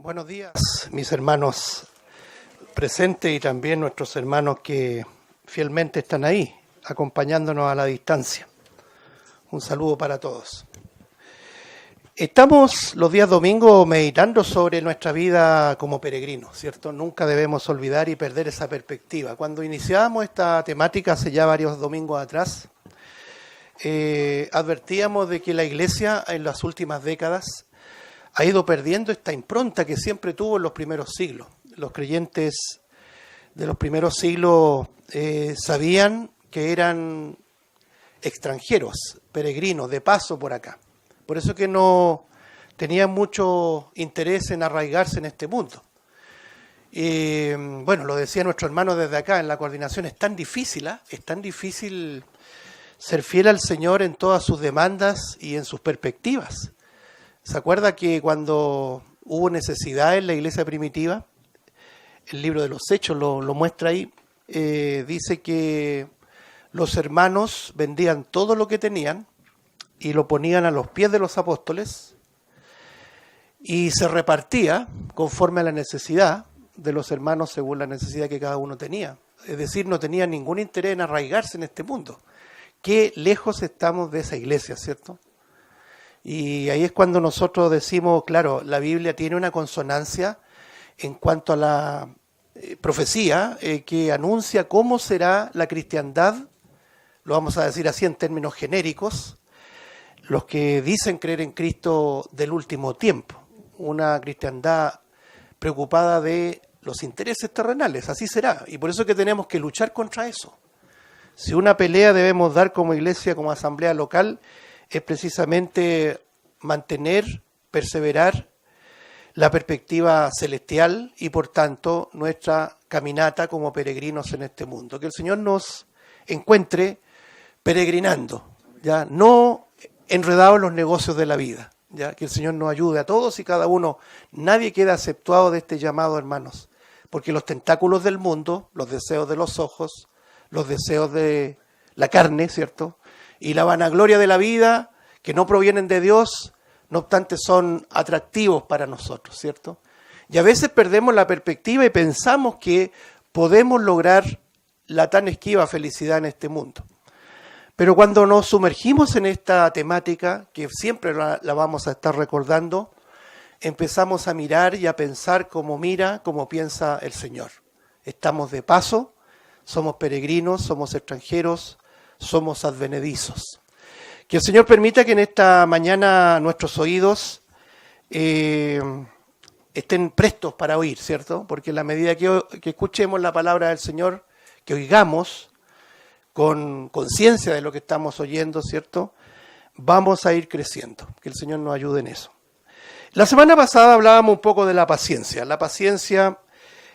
Buenos días, mis hermanos presentes y también nuestros hermanos que fielmente están ahí, acompañándonos a la distancia. Un saludo para todos. Estamos los días domingos meditando sobre nuestra vida como peregrinos, ¿cierto? Nunca debemos olvidar y perder esa perspectiva. Cuando iniciamos esta temática hace ya varios domingos atrás, advertíamos de que la Iglesia en las últimas décadas ha ido perdiendo esta impronta que siempre tuvo en los primeros siglos. Los creyentes de los primeros siglos sabían que eran extranjeros, peregrinos, de paso por acá. Por eso que no tenían mucho interés en arraigarse en este mundo. Y bueno, lo decía nuestro hermano desde acá, en la coordinación es tan difícil ser fiel al Señor en todas sus demandas y en sus perspectivas. ¿Se acuerda que cuando hubo necesidad en la iglesia primitiva, el libro de los Hechos lo muestra ahí, dice que los hermanos vendían todo lo que tenían y lo ponían a los pies de los apóstoles y se repartía conforme a la necesidad de los hermanos según la necesidad que cada uno tenía. Es decir, no tenían ningún interés en arraigarse en este mundo. Qué lejos estamos de esa iglesia, ¿cierto? Y ahí es cuando nosotros decimos, claro, la Biblia tiene una consonancia en cuanto a la profecía que anuncia cómo será la cristiandad, lo vamos a decir así en términos genéricos, los que dicen creer en Cristo del último tiempo, una cristiandad preocupada de los intereses terrenales, así será, y por eso es que tenemos que luchar contra eso. Si una pelea debemos dar como iglesia, como asamblea local, es precisamente mantener, perseverar la perspectiva celestial y por tanto nuestra caminata como peregrinos en este mundo. Que el Señor nos encuentre peregrinando, ya no enredados en los negocios de la vida, ya que el Señor nos ayude a todos y cada uno. Nadie queda exceptuado de este llamado, hermanos, porque los tentáculos del mundo, los deseos de los ojos, los deseos de la carne, ¿cierto?, y la vanagloria de la vida, que no provienen de Dios, no obstante son atractivos para nosotros, ¿cierto? Y a veces perdemos la perspectiva y pensamos que podemos lograr la tan esquiva felicidad en este mundo. Pero cuando nos sumergimos en esta temática, que siempre la vamos a estar recordando, empezamos a mirar y a pensar como mira, como piensa el Señor. Estamos de paso, somos peregrinos, somos extranjeros, somos advenedizos. Que el Señor permita que en esta mañana nuestros oídos estén prestos para oír, ¿cierto? Porque en la medida que escuchemos la palabra del Señor, que oigamos con conciencia de lo que estamos oyendo, ¿cierto?, vamos a ir creciendo. Que el Señor nos ayude en eso. La semana pasada hablábamos un poco de la paciencia. La paciencia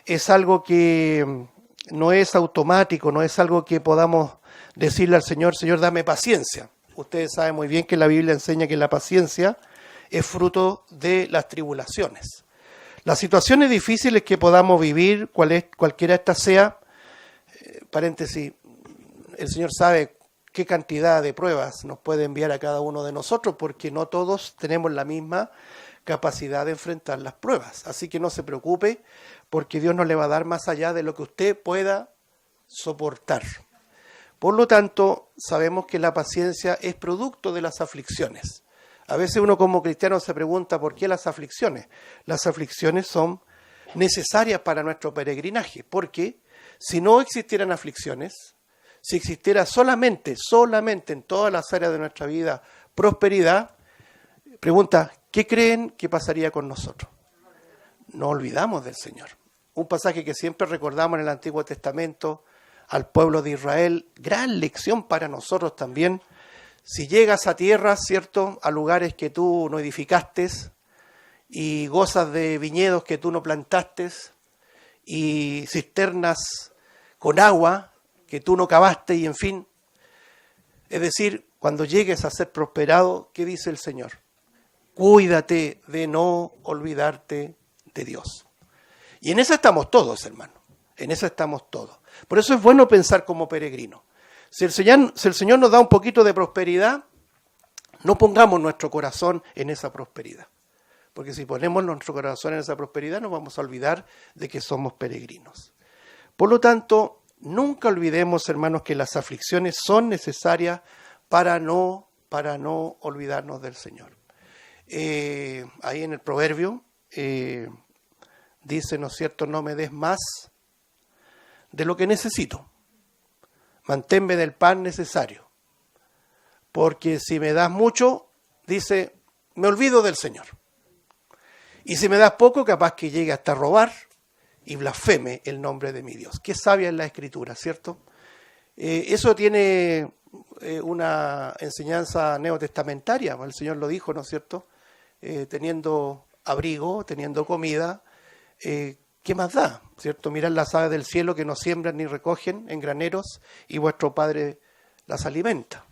es algo que no es automático, no es algo que podamos decirle al Señor, Señor, dame paciencia. Ustedes saben muy bien que la Biblia enseña que la paciencia es fruto de las tribulaciones. Las situaciones difíciles que podamos vivir, cualquiera esta sea, paréntesis, el Señor sabe qué cantidad de pruebas nos puede enviar a cada uno de nosotros, porque no todos tenemos la misma capacidad de enfrentar las pruebas. Así que no se preocupe, porque Dios no le va a dar más allá de lo que usted pueda soportar. Por lo tanto, sabemos que la paciencia es producto de las aflicciones. A veces uno como cristiano se pregunta ¿por qué las aflicciones? Las aflicciones son necesarias para nuestro peregrinaje, porque si no existieran aflicciones, si existiera solamente en todas las áreas de nuestra vida prosperidad, pregunta, ¿qué creen que pasaría con nosotros? nos olvidamos del Señor. Un pasaje que siempre recordamos en el Antiguo Testamento al pueblo de Israel, gran lección para nosotros también. Si llegas a tierras, ¿cierto?, a lugares que tú no edificaste y gozas de viñedos que tú no plantaste y cisternas con agua que tú no cavaste y en fin, es decir, cuando llegues a ser prosperado, ¿qué dice el Señor? Cuídate de no olvidarte de Dios. Y en eso estamos todos, hermano, en eso estamos todos. Por eso es bueno pensar como peregrino. Si el Señor nos da un poquito de prosperidad, no pongamos nuestro corazón en esa prosperidad. Porque si ponemos nuestro corazón en esa prosperidad, nos vamos a olvidar de que somos peregrinos. Por lo tanto, nunca olvidemos, hermanos, que las aflicciones son necesarias para no olvidarnos del Señor. Ahí en el proverbio dice, ¿no es cierto?, no me des más de lo que necesito. Manténme del pan necesario. Porque si me das mucho, dice, me olvido del Señor. Y si me das poco, capaz que llegue hasta robar y blasfeme el nombre de mi Dios. Qué sabia es la Escritura, ¿cierto? Eso tiene una enseñanza neotestamentaria. El Señor lo dijo, ¿no es cierto? Teniendo abrigo, teniendo comida, ¿qué más da? ¿Cierto? Mirad las aves del cielo que no siembran ni recogen en graneros y vuestro Padre las alimenta.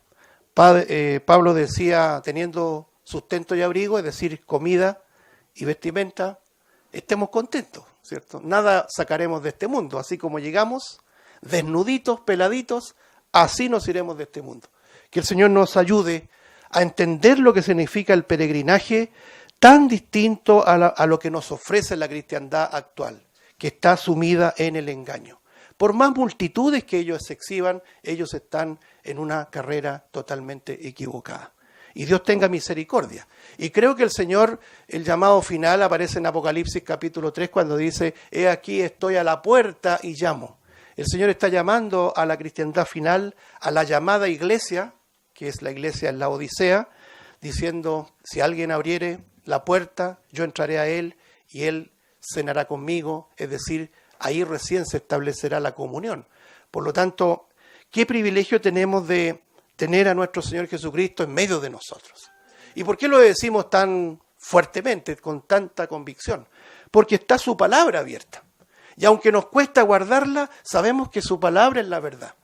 Pablo decía, teniendo sustento y abrigo, es decir, comida y vestimenta, estemos contentos, ¿cierto? Nada sacaremos de este mundo, así como llegamos, desnuditos, peladitos, así nos iremos de este mundo. Que el Señor nos ayude a entender lo que significa el peregrinaje tan distinto a lo que nos ofrece la cristiandad actual, que está sumida en el engaño. Por más multitudes que ellos se exhiban, ellos están en una carrera totalmente equivocada. Y Dios tenga misericordia. Y creo que el Señor, el llamado final aparece en Apocalipsis capítulo 3 cuando dice, he aquí estoy a la puerta y llamo. El Señor está llamando a la cristiandad final, a la llamada iglesia, que es la iglesia en la Odisea, diciendo, si alguien abriere la puerta, yo entraré a él y él cenará conmigo, es decir, ahí recién se establecerá la comunión. Por lo tanto, qué privilegio tenemos de tener a nuestro Señor Jesucristo en medio de nosotros. ¿Y por qué lo decimos tan fuertemente, con tanta convicción? Porque está su palabra abierta. Y aunque nos cuesta guardarla, sabemos que su palabra es la verdad.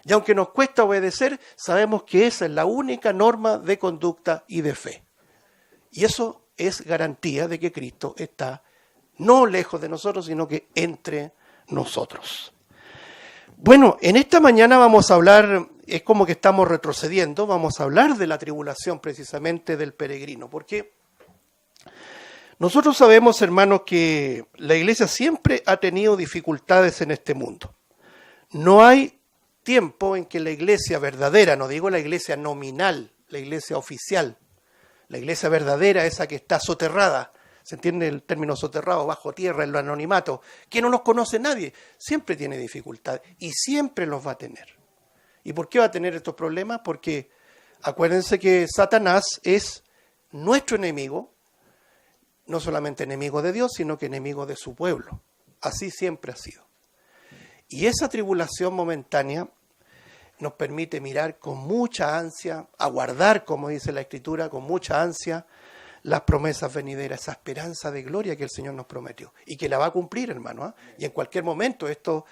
Y aunque nos cuesta obedecer, sabemos que esa es la única norma de conducta y de fe. Y eso es garantía de que Cristo está no lejos de nosotros, sino que entre nosotros. Bueno, en esta mañana vamos a hablar, es como que estamos retrocediendo, vamos a hablar de la tribulación precisamente del peregrino, porque nosotros sabemos, hermanos, que la iglesia siempre ha tenido dificultades en este mundo. No hay tiempo en que la iglesia verdadera, no digo la iglesia nominal, la iglesia oficial, la iglesia verdadera, esa que está soterrada, ¿se entiende el término soterrado? Bajo tierra, en lo anonimato, que no nos conoce nadie, siempre tiene dificultades y siempre los va a tener. ¿Y por qué va a tener estos problemas? Porque acuérdense que Satanás es nuestro enemigo, no solamente enemigo de Dios, sino que enemigo de su pueblo. Así siempre ha sido. Y esa tribulación momentánea nos permite mirar con mucha ansia, aguardar, como dice la Escritura, con mucha ansia, las promesas venideras, esa esperanza de gloria que el Señor nos prometió y que la va a cumplir, hermano. Y en cualquier momento esto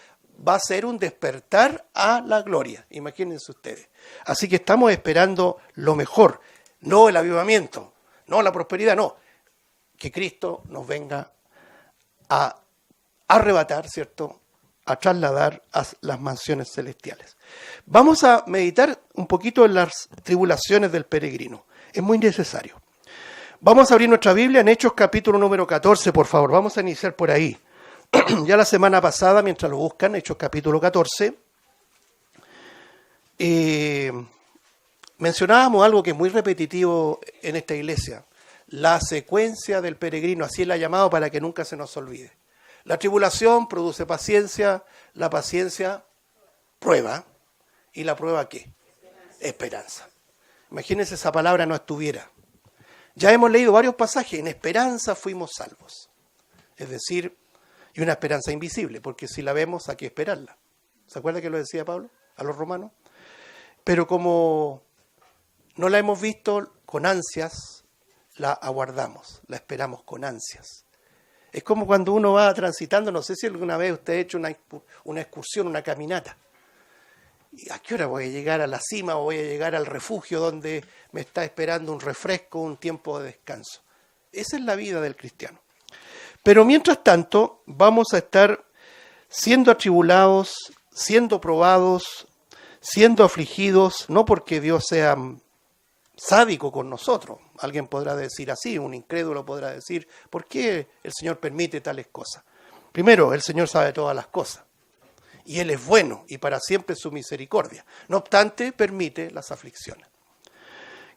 va a ser un despertar a la gloria, imagínense ustedes. Así que estamos esperando lo mejor, no el avivamiento, no la prosperidad, no. Que Cristo nos venga a arrebatar, ¿cierto?, a trasladar a las mansiones celestiales. Vamos a meditar un poquito en las tribulaciones del peregrino. Es muy necesario. Vamos a abrir nuestra Biblia en Hechos capítulo número 14, por favor. Vamos a iniciar por ahí. Ya la semana pasada, mientras lo buscan, Hechos capítulo 14, mencionábamos algo que es muy repetitivo en esta iglesia. La secuencia del peregrino, así la ha llamado para que nunca se nos olvide. La tribulación produce paciencia, la paciencia prueba, y la prueba ¿qué? Esperanza. Imagínense esa palabra no estuviera. Ya hemos leído varios pasajes, en esperanza fuimos salvos. es decir, y una esperanza invisible, porque si la vemos hay que esperarla. ¿Se acuerda que lo decía Pablo a los romanos? Pero como no la hemos visto con ansias, la aguardamos, la esperamos con ansias. Es como cuando uno va transitando, no sé si alguna vez usted ha hecho una excursión, una caminata. ¿Y a qué hora voy a llegar a la cima o voy a llegar al refugio donde me está esperando un refresco, un tiempo de descanso? Esa es la vida del cristiano. Pero mientras tanto, vamos a estar siendo atribulados, siendo probados, siendo afligidos, no porque Dios sea sádico con nosotros. Alguien podrá decir así, un incrédulo podrá decir, ¿por qué el Señor permite tales cosas? Primero, el Señor sabe todas las cosas. Y Él es bueno y para siempre su misericordia. No obstante, permite las aflicciones.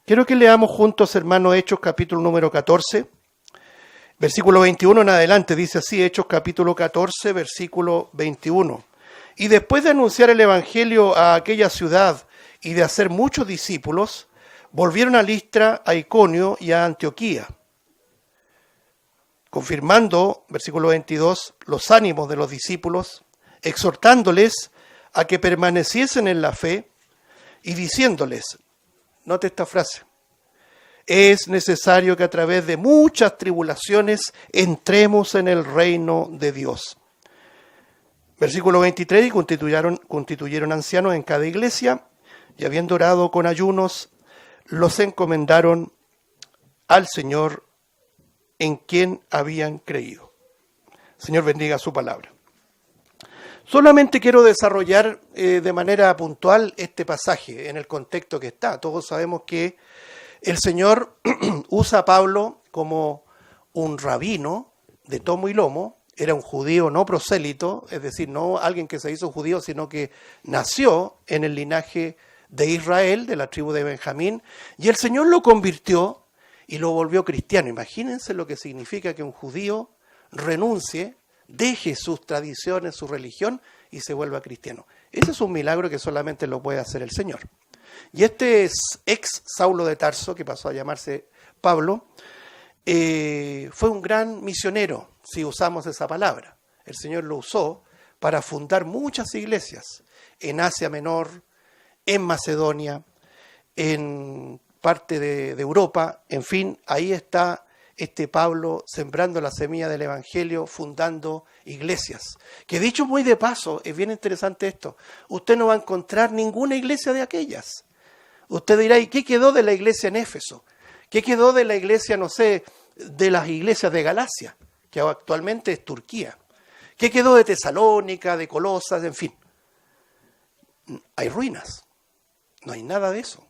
Quiero que leamos juntos, hermanos, Hechos capítulo número 14, versículo 21 en adelante. Dice así, Hechos capítulo 14, versículo 21. Y después de anunciar el evangelio a aquella ciudad y de hacer muchos discípulos, volvieron a Listra, a Iconio y a Antioquía, confirmando, versículo 22, los ánimos de los discípulos, exhortándoles a que permaneciesen en la fe y diciéndoles, note esta frase, es necesario que a través de muchas tribulaciones entremos en el reino de Dios. Versículo 23, y constituyeron ancianos en cada iglesia, y habiendo orado con ayunos, los encomendaron al Señor en quien habían creído. Señor bendiga su palabra. Solamente quiero desarrollar de manera puntual este pasaje en el contexto que está. Todos sabemos que el Señor usa a Pablo como un rabino de tomo y lomo. Era un judío no prosélito, es decir, no alguien que se hizo judío, sino que nació en el linaje de Israel, de la tribu de Benjamín, y el Señor lo convirtió y lo volvió cristiano. Imagínense lo que significa que un judío renuncie, deje sus tradiciones, su religión y se vuelva cristiano. Ese es un milagro que solamente lo puede hacer el Señor. Y este es ex Saulo de Tarso, que pasó a llamarse Pablo, fue un gran misionero, si usamos esa palabra. El Señor lo usó para fundar muchas iglesias en Asia Menor, en Macedonia, en parte de Europa, en fin, ahí está este Pablo sembrando la semilla del Evangelio, fundando iglesias. Que dicho muy de paso, es bien interesante esto, usted no va a encontrar ninguna iglesia de aquellas. Usted dirá, ¿y qué quedó de la iglesia en Éfeso? ¿Qué quedó de la iglesia, no sé, de las iglesias de Galacia, que actualmente es Turquía? ¿Qué quedó de Tesalónica, de Colosas, en fin? Hay ruinas, no hay nada de eso.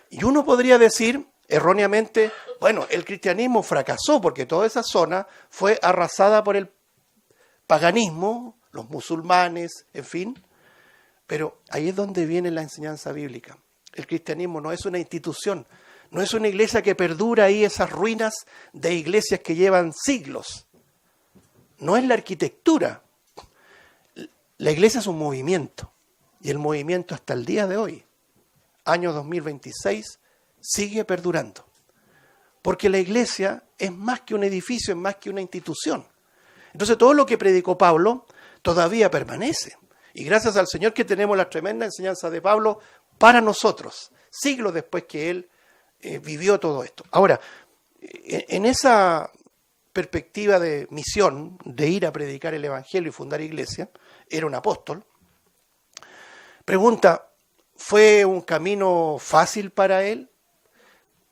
Y uno podría decir, erróneamente, bueno, el cristianismo fracasó porque toda esa zona fue arrasada por el paganismo, los musulmanes, en fin. Pero ahí es donde viene la enseñanza bíblica. El cristianismo no es una institución, no es una iglesia que perdura ahí esas ruinas de iglesias que llevan siglos. No es la arquitectura. La iglesia es un movimiento. Y el movimiento hasta el día de hoy, año 2026, sigue perdurando. Porque la iglesia es más que un edificio, es más que una institución. Entonces todo lo que predicó Pablo todavía permanece. Y gracias al Señor que tenemos la tremenda enseñanza de Pablo para nosotros, siglos después que él vivió todo esto. Ahora, en esa perspectiva de misión, de ir a predicar el Evangelio y fundar iglesia, era un apóstol. Pregunta, ¿fue un camino fácil para él?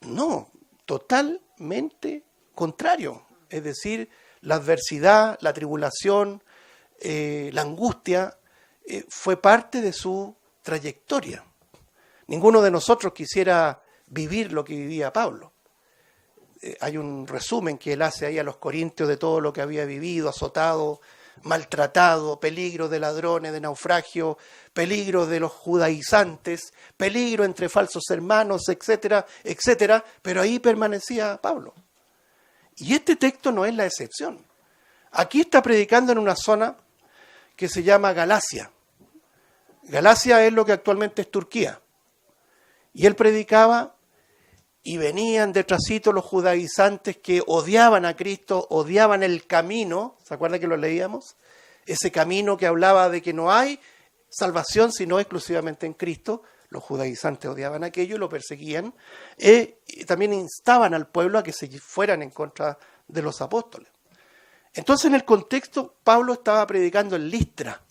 No, totalmente contrario. Es decir, la adversidad, la tribulación, la angustia, fue parte de su trayectoria. Ninguno de nosotros quisiera vivir lo que vivía Pablo. Hay un resumen que él hace ahí a los corintios de todo lo que había vivido, azotado, maltratado, peligro de ladrones, de naufragio, peligro de los judaizantes, peligro entre falsos hermanos, etcétera, etcétera, pero ahí permanecía Pablo. Y este texto no es la excepción. Aquí está predicando en una zona que se llama Galacia. Galacia es lo que actualmente es Turquía. Y él predicaba y venían detrásito los judaizantes que odiaban a Cristo, odiaban el camino, ¿se acuerdan que lo leíamos? Ese camino que hablaba de que no hay salvación sino exclusivamente en Cristo. Los judaizantes odiaban aquello y lo perseguían, y también instaban al pueblo a que se fueran en contra de los apóstoles. Entonces, en el contexto, Pablo estaba predicando en Listra,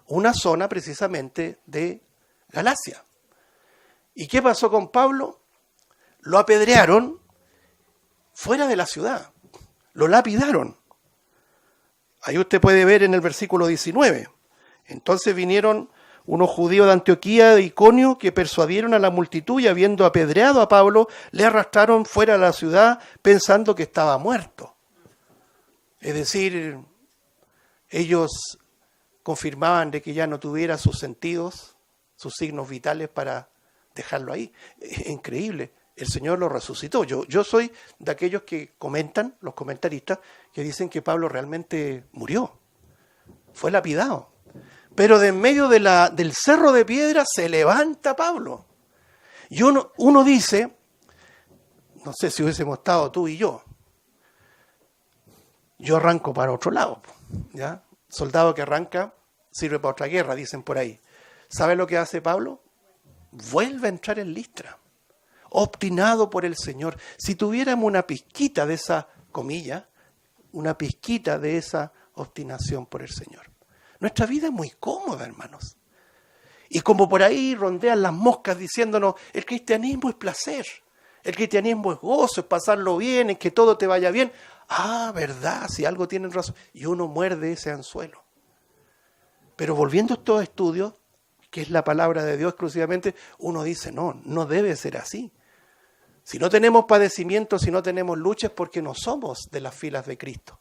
una zona precisamente de Galacia. ¿Y qué pasó con Pablo? Lo apedrearon fuera de la ciudad, lo lapidaron. Ahí usted puede ver en el versículo 19. Entonces vinieron unos judíos de Antioquía, de Iconio, que persuadieron a la multitud y habiendo apedreado a Pablo, le arrastraron fuera de la ciudad pensando que estaba muerto. Es decir, ellos confirmaban de que ya no tuviera sus sentidos, sus signos vitales para dejarlo ahí. Es increíble. El Señor lo resucitó. Yo soy de aquellos que comentan, los comentaristas, que dicen que Pablo realmente murió. Fue lapidado. Pero de en medio del cerro de piedra se levanta Pablo. Y uno dice, no sé si hubiésemos estado tú y yo arranco para otro lado, ¿ya? Soldado que arranca sirve para otra guerra, dicen por ahí. ¿Sabe lo que hace Pablo? Vuelve a entrar en Listra, obstinado por el Señor. Si tuviéramos una pizquita de esa, comilla, una pizquita de esa obstinación por el Señor. Nuestra vida es muy cómoda, hermanos. Y como por ahí rondean las moscas diciéndonos, el cristianismo es placer, el cristianismo es gozo, es pasarlo bien, es que todo te vaya bien. Ah, verdad, si algo tienen razón. Y uno muerde ese anzuelo. Pero volviendo a estos estudios, que es la palabra de Dios exclusivamente, uno dice, no debe ser así. Si no tenemos padecimiento, si no tenemos lucha, es porque no somos de las filas de Cristo.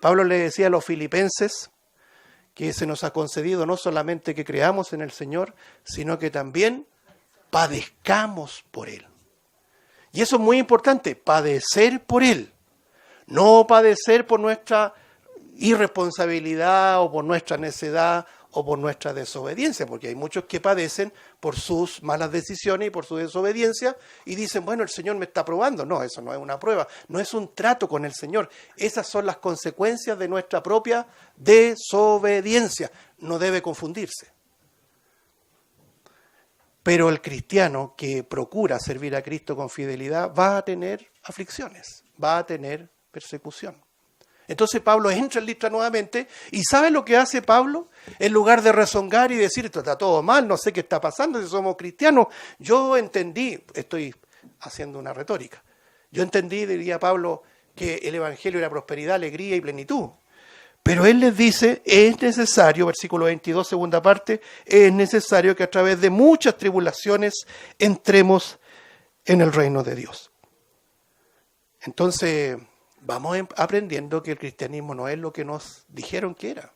Pablo le decía a los filipenses que se nos ha concedido no solamente que creamos en el Señor, sino que también padezcamos por Él. Y eso es muy importante, padecer por Él. No padecer por nuestra irresponsabilidad o por nuestra necedad o por nuestra desobediencia, porque hay muchos que padecen por sus malas decisiones y por su desobediencia y dicen, bueno, el Señor me está probando. No, eso no es una prueba, no es un trato con el Señor. Esas son las consecuencias de nuestra propia desobediencia. No debe confundirse. Pero el cristiano que procura servir a Cristo con fidelidad va a tener aflicciones, va a tener persecución. Entonces Pablo entra en Listra nuevamente y ¿sabe lo que hace Pablo? En lugar de rezongar y decir, esto está todo mal, no sé qué está pasando, si somos cristianos. Yo entendí, estoy haciendo una retórica, yo entendí, diría Pablo, que el evangelio era prosperidad, alegría y plenitud. Pero él les dice, es necesario, versículo 22, segunda parte, es necesario que a través de muchas tribulaciones entremos en el reino de Dios. Entonces, vamos aprendiendo que el cristianismo no es lo que nos dijeron que era.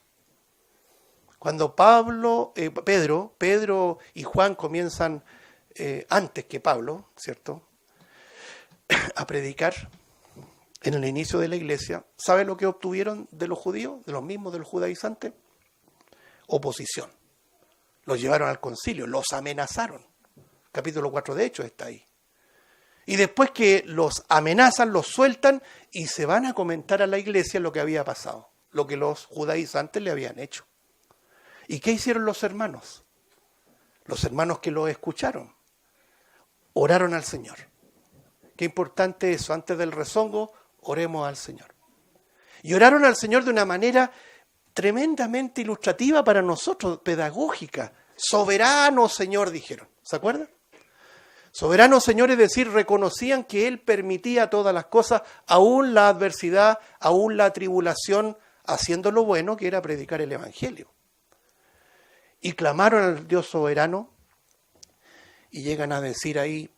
Cuando Pedro y Juan comienzan, antes que Pablo, ¿cierto?, a predicar en el inicio de la iglesia, ¿sabe lo que obtuvieron de los judíos, de los mismos de los judaizantes? Oposición. Los llevaron al concilio, los amenazaron. Capítulo 4 de Hechos está ahí. Y después que los amenazan, los sueltan y se van a comentar a la iglesia lo que había pasado, lo que los judaizantes le habían hecho. ¿Y qué hicieron los hermanos? Los hermanos que lo escucharon, oraron al Señor. Qué importante eso, antes del rezongo, oremos al Señor. Y oraron al Señor de una manera tremendamente ilustrativa para nosotros, pedagógica. Soberano Señor, dijeron. ¿Se acuerdan? Soberano Señor, es decir, reconocían que Él permitía todas las cosas, aún la adversidad, aún la tribulación, haciendo lo bueno que era predicar el Evangelio. Y clamaron al Dios soberano y llegan a decir ahí,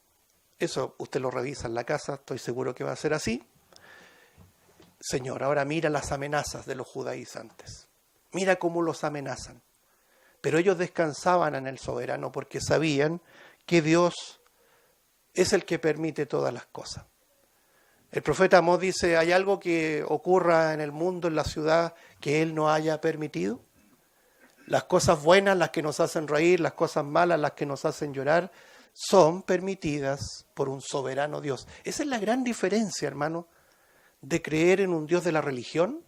eso usted lo revisa en la casa, estoy seguro que va a ser así. Señor, ahora mira las amenazas de los judaizantes. Mira cómo los amenazan. Pero ellos descansaban en el soberano porque sabían que Dios es el que permite todas las cosas. El profeta Amós dice, ¿hay algo que ocurra en el mundo, en la ciudad, que Él no haya permitido? Las cosas buenas, las que nos hacen reír, las cosas malas, las que nos hacen llorar, son permitidas por un soberano Dios. Esa es la gran diferencia, hermano, de creer en un Dios de la religión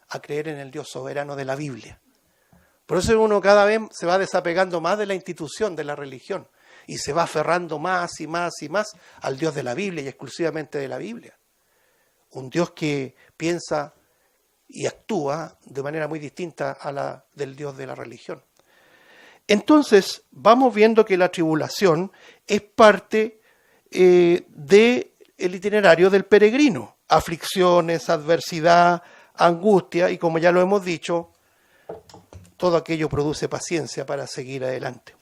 a creer en el Dios soberano de la Biblia. Por eso uno cada vez se va desapegando más de la institución, de la religión, y se va aferrando más y más y más al Dios de la Biblia y exclusivamente de la Biblia. Un Dios que piensa y actúa de manera muy distinta a la del Dios de la religión. Entonces, vamos viendo que la tribulación es parte del itinerario del peregrino. Aflicciones, adversidad, angustia, y como ya lo hemos dicho, todo aquello produce paciencia para seguir adelante.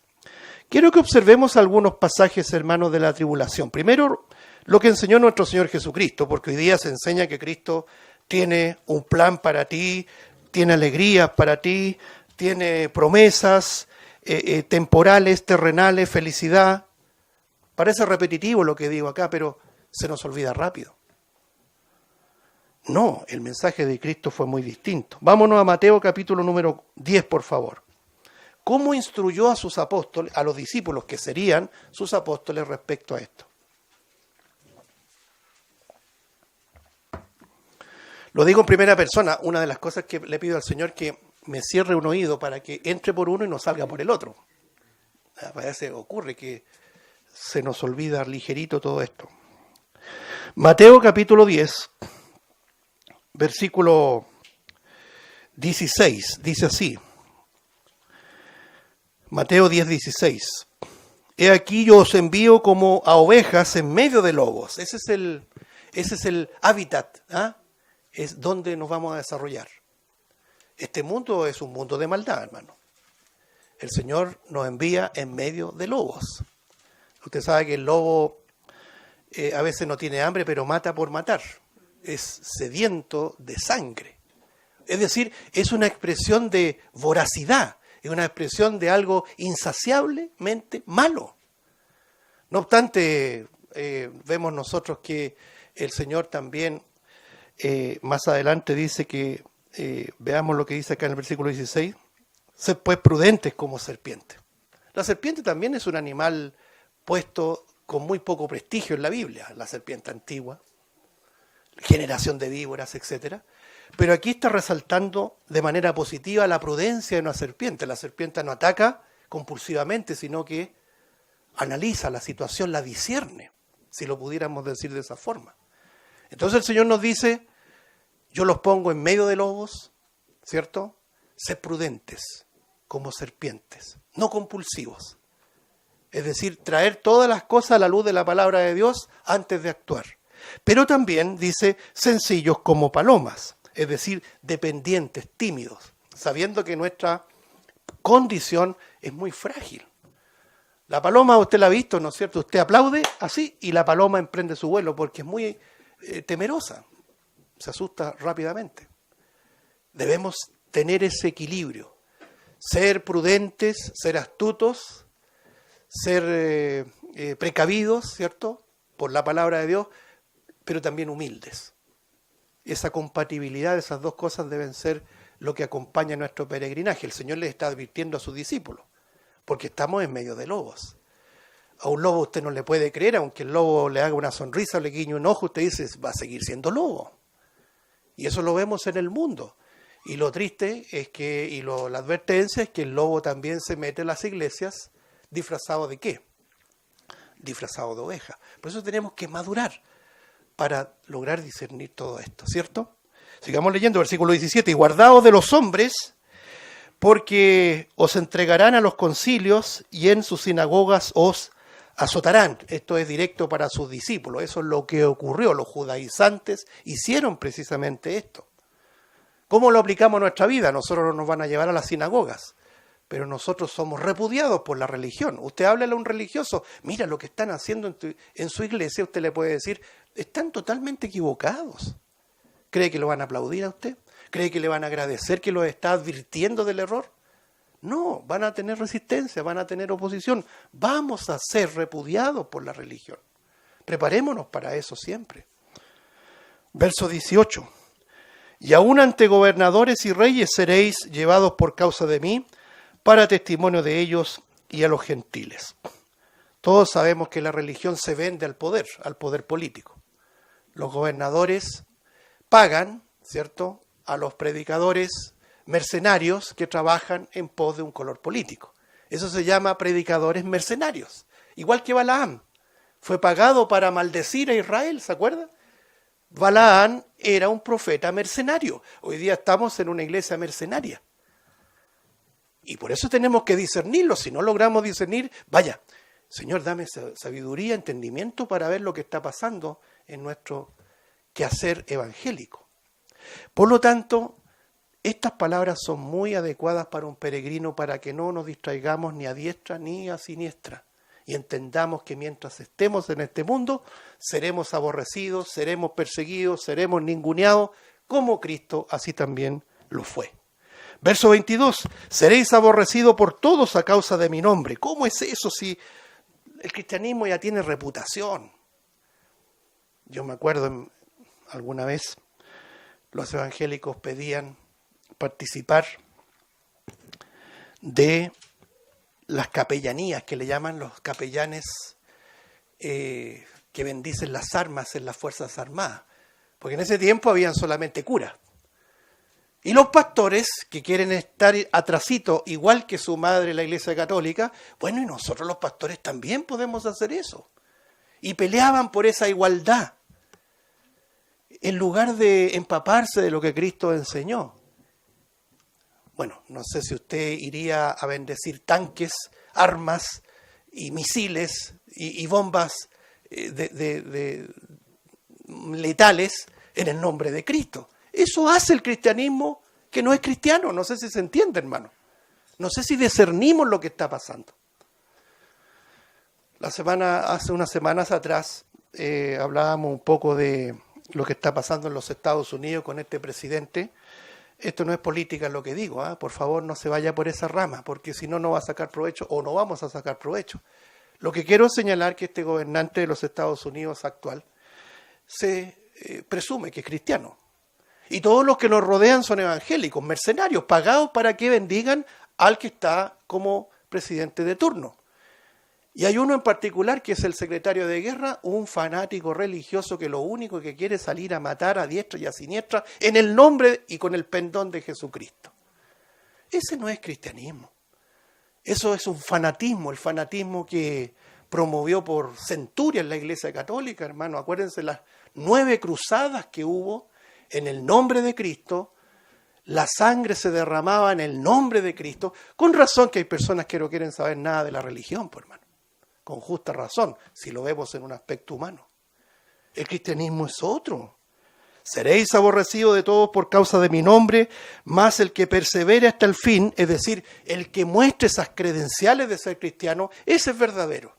Quiero que observemos algunos pasajes, hermanos, de la tribulación. Primero, lo que enseñó nuestro Señor Jesucristo, porque hoy día se enseña que Cristo tiene un plan para ti, tiene alegrías para ti, tiene promesas temporales, terrenales, felicidad. Parece repetitivo lo que digo acá, pero se nos olvida rápido. No, el mensaje de Cristo fue muy distinto. Vámonos a Mateo capítulo número 10, por favor. ¿Cómo instruyó a sus apóstoles, a los discípulos que serían sus apóstoles respecto a esto? Lo digo en primera persona. Una de las cosas que le pido al Señor que me cierre un oído para que entre por uno y no salga por el otro. A veces ocurre que se nos olvida ligerito todo esto. Mateo capítulo 10, versículo 16, dice así. Mateo 10, 16. He aquí yo os envío como a ovejas en medio de lobos. Ese es el hábitat, ¿ah? Es donde nos vamos a desarrollar. Este mundo es un mundo de maldad, hermano. El Señor nos envía en medio de lobos. Usted sabe que el lobo a veces no tiene hambre, pero mata por matar. Es sediento de sangre. Es decir, es una expresión de voracidad, es una expresión de algo insaciablemente malo. No obstante, vemos nosotros que el Señor también más adelante dice que, veamos lo que dice acá en el versículo 16, sed pues prudentes como serpientes. La serpiente también es un animal puesto con muy poco prestigio en la Biblia, la serpiente antigua, generación de víboras, etc. Pero aquí está resaltando de manera positiva la prudencia de una serpiente. La serpiente no ataca compulsivamente, sino que analiza la situación, la discierne, si lo pudiéramos decir de esa forma. Entonces el Señor nos dice, yo los pongo en medio de lobos, ¿cierto? Sed prudentes como serpientes, no compulsivos. Es decir, traer todas las cosas a la luz de la palabra de Dios antes de actuar. Pero también dice sencillos como palomas, es decir, dependientes, tímidos, sabiendo que nuestra condición es muy frágil. La paloma usted la ha visto, ¿no es cierto? Usted aplaude así y la paloma emprende su vuelo porque es muy temerosa, se asusta rápidamente. Debemos tener ese equilibrio, ser prudentes, ser astutos, ser precavidos, ¿cierto? Por la palabra de Dios, pero también humildes. Esa compatibilidad de esas dos cosas deben ser lo que acompaña nuestro peregrinaje. El Señor les está advirtiendo a sus discípulos, porque estamos en medio de lobos. A un lobo usted no le puede creer, aunque el lobo le haga una sonrisa o le guiñe un ojo, usted dice, va a seguir siendo lobo. Y eso lo vemos en el mundo. Y lo triste es que, la advertencia es que el lobo también se mete en las iglesias disfrazado de ¿qué? Disfrazado de oveja. Por eso tenemos que madurar para lograr discernir todo esto, ¿cierto? Sigamos leyendo, versículo 17. Y guardaos de los hombres, porque os entregarán a los concilios y en sus sinagogas os azotarán. Esto es directo para sus discípulos. Eso es lo que ocurrió. Los judaizantes hicieron precisamente esto. ¿Cómo lo aplicamos a nuestra vida? Nosotros no nos van a llevar a las sinagogas, pero nosotros somos repudiados por la religión. Usted háblale a un religioso, mira lo que están haciendo en su iglesia, usted le puede decir, están totalmente equivocados. ¿Cree que lo van a aplaudir a usted? ¿Cree que le van a agradecer que lo está advirtiendo del error? No, van a tener resistencia, van a tener oposición. Vamos a ser repudiados por la religión. Preparémonos para eso siempre. Verso 18. Y aún ante gobernadores y reyes seréis llevados por causa de mí, para testimonio de ellos y a los gentiles. Todos sabemos que la religión se vende al poder político. Los gobernadores pagan, ¿cierto?, a los predicadores mercenarios que trabajan en pos de un color político. Eso se llama predicadores mercenarios. Igual que Balaam. Fue pagado para maldecir a Israel, ¿se acuerdan? Balaam era un profeta mercenario. Hoy día estamos en una iglesia mercenaria. Y por eso tenemos que discernirlo. Si no logramos discernir, vaya, Señor, dame sabiduría, entendimiento para ver lo que está pasando en nuestro quehacer evangélico. Por lo tanto, estas palabras son muy adecuadas para un peregrino para que no nos distraigamos ni a diestra ni a siniestra. Y entendamos que mientras estemos en este mundo, seremos aborrecidos, seremos perseguidos, seremos ninguneados, como Cristo así también lo fue. Verso 22, seréis aborrecidos por todos a causa de mi nombre. ¿Cómo es eso si el cristianismo ya tiene reputación? Yo me acuerdo alguna vez los evangélicos pedían participar de las capellanías, que le llaman los capellanes que bendicen las armas en las Fuerzas Armadas, porque en ese tiempo habían solamente curas. Y los pastores, que quieren estar atrasito, igual que su madre la Iglesia Católica, bueno, y nosotros los pastores también podemos hacer eso. Y peleaban por esa igualdad, en lugar de empaparse de lo que Cristo enseñó. Bueno, no sé si usted iría a bendecir tanques, armas y misiles y bombas letales en el nombre de Cristo. Eso hace el cristianismo que no es cristiano. No sé si se entiende, hermano. No sé si discernimos lo que está pasando. Hace unas semanas atrás hablábamos un poco de lo que está pasando en los Estados Unidos con este presidente. Esto no es política lo que digo, por favor no se vaya por esa rama, porque si no, no va a sacar provecho o no vamos a sacar provecho. Lo que quiero señalar que este gobernante de los Estados Unidos actual se presume que es cristiano. Y todos los que lo rodean son evangélicos, mercenarios, pagados para que bendigan al que está como presidente de turno. Y hay uno en particular que es el secretario de guerra, un fanático religioso que lo único que quiere es salir a matar a diestra y a siniestra en el nombre y con el pendón de Jesucristo. Ese no es cristianismo. Eso es un fanatismo, el fanatismo que promovió por centurias la Iglesia Católica, hermano. Acuérdense las 9 cruzadas que hubo en el nombre de Cristo. La sangre se derramaba en el nombre de Cristo. Con razón que hay personas que no quieren saber nada de la religión, pues, hermano. Con justa razón, si lo vemos en un aspecto humano. El cristianismo es otro. Seréis aborrecidos de todos por causa de mi nombre, mas el que persevere hasta el fin, es decir, el que muestre esas credenciales de ser cristiano, ese es verdadero.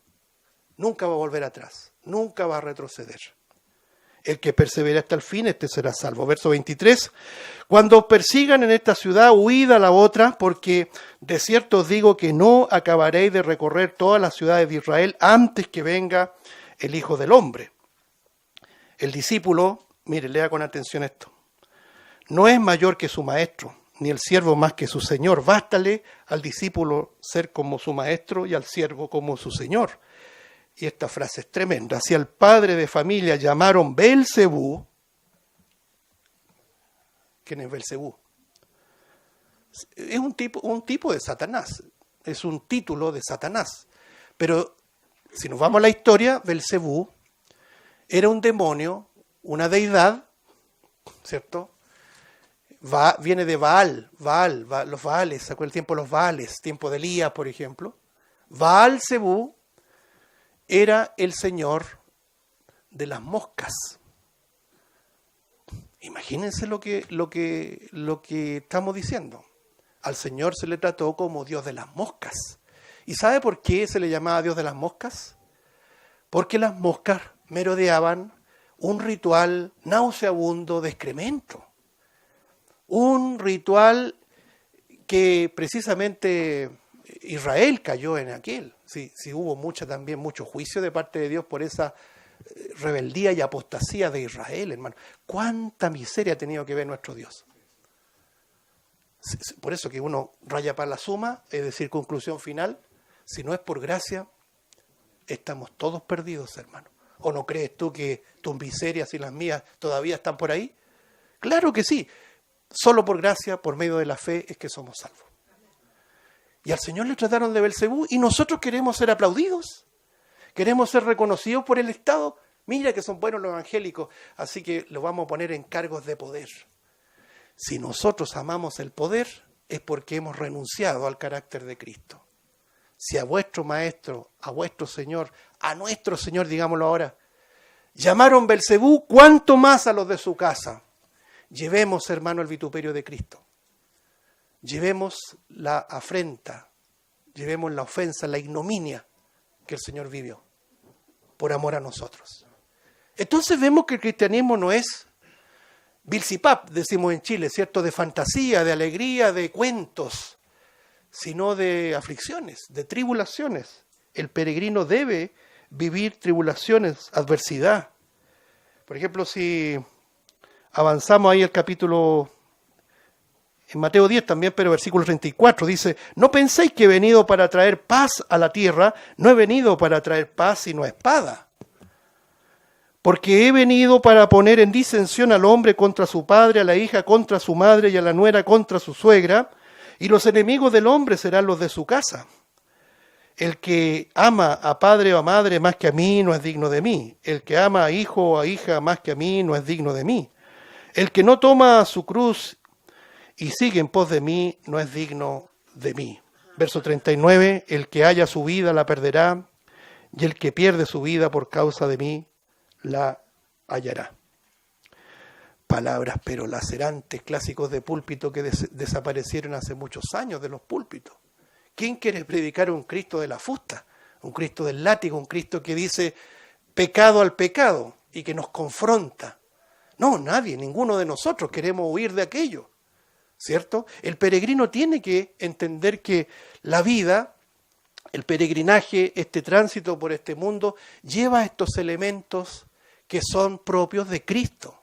Nunca va a volver atrás, nunca va a retroceder. El que persevere hasta el fin, este será salvo. Verso 23, cuando os persigan en esta ciudad, huid a la otra, porque de cierto os digo que no acabaréis de recorrer todas las ciudades de Israel antes que venga el Hijo del Hombre. El discípulo, mire, lea con atención esto, no es mayor que su maestro, ni el siervo más que su señor. Bástale al discípulo ser como su maestro y al siervo como su señor. Y esta frase es tremenda. Si al padre de familia llamaron Beelzebú, ¿quién es Beelzebú? Es un tipo de Satanás, es un título de Satanás. Pero si nos vamos a la historia, Beelzebú era un demonio, una deidad, ¿cierto? Viene de Baal, los Baales, ¿se acuerdan el tiempo de los Baales? Tiempo de Elías, por ejemplo. Baal-Zebú era el señor de las moscas. Imagínense lo que estamos diciendo. Al Señor se le trató como Dios de las moscas. ¿Y sabe por qué se le llamaba Dios de las moscas? Porque las moscas merodeaban un ritual nauseabundo de excremento. Un ritual que precisamente Israel cayó en aquel. Sí, hubo mucho juicio de parte de Dios por esa rebeldía y apostasía de Israel, hermano. ¿Cuánta miseria ha tenido que ver nuestro Dios? Por eso que uno raya para la suma, es decir, conclusión final, si no es por gracia, estamos todos perdidos, hermano. ¿O no crees tú que tus miserias y las mías todavía están por ahí? Claro que sí. Solo por gracia, por medio de la fe, es que somos salvos. Y al Señor le trataron de Belcebú y nosotros queremos ser aplaudidos. Queremos ser reconocidos por el Estado. Mira que son buenos los evangélicos, así que los vamos a poner en cargos de poder. Si nosotros amamos el poder, es porque hemos renunciado al carácter de Cristo. Si a vuestro maestro, a vuestro Señor, a nuestro Señor, digámoslo ahora, llamaron Belcebú, ¿cuánto más a los de su casa? Llevemos, hermano, el vituperio de Cristo. Llevemos la afrenta, llevemos la ofensa, la ignominia que el Señor vivió por amor a nosotros. Entonces vemos que el cristianismo no es bilsipap, decimos en Chile, ¿cierto? De fantasía, de alegría, de cuentos, sino de aflicciones, de tribulaciones. El peregrino debe vivir tribulaciones, adversidad. Por ejemplo, si avanzamos ahí el capítulo, en Mateo 10 también, pero versículo 34, dice, no penséis que he venido para traer paz a la tierra, no he venido para traer paz sino espada. Porque he venido para poner en disensión al hombre contra su padre, a la hija contra su madre y a la nuera contra su suegra, y los enemigos del hombre serán los de su casa. El que ama a padre o a madre más que a mí no es digno de mí. El que ama a hijo o a hija más que a mí no es digno de mí. El que no toma su cruz y sigue en pos de mí no es digno de mí. Verso 39, el que haya su vida la perderá, y el que pierde su vida por causa de mí la hallará. Palabras pero lacerantes, clásicos de púlpito que desaparecieron hace muchos años de los púlpitos. ¿Quién quiere predicar un Cristo de la fusta? Un Cristo del látigo, un Cristo que dice pecado al pecado y que nos confronta. No, nadie, ninguno de nosotros queremos huir de aquello, ¿cierto? El peregrino tiene que entender que la vida, el peregrinaje, este tránsito por este mundo, lleva estos elementos que son propios de Cristo.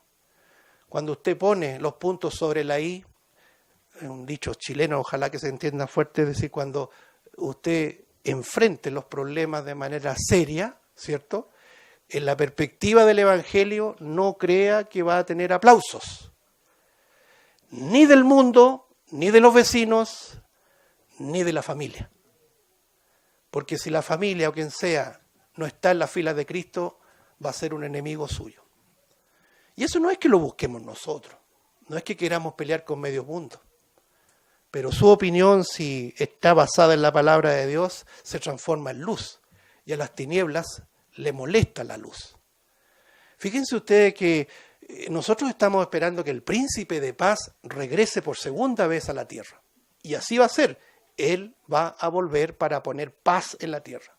Cuando usted pone los puntos sobre la I, un dicho chileno, ojalá que se entienda fuerte, es decir, cuando usted enfrente los problemas de manera seria, ¿cierto? En la perspectiva del Evangelio, no crea que va a tener aplausos. Ni del mundo, ni de los vecinos, ni de la familia. Porque si la familia o quien sea no está en la fila de Cristo, va a ser un enemigo suyo. Y eso no es que lo busquemos nosotros, no es que queramos pelear con medio mundo. Pero su opinión, si está basada en la palabra de Dios, se transforma en luz. Y a las tinieblas le molesta la luz. Fíjense ustedes que nosotros estamos esperando que el príncipe de paz regrese por segunda vez a la tierra. Y así va a ser. Él va a volver para poner paz en la tierra.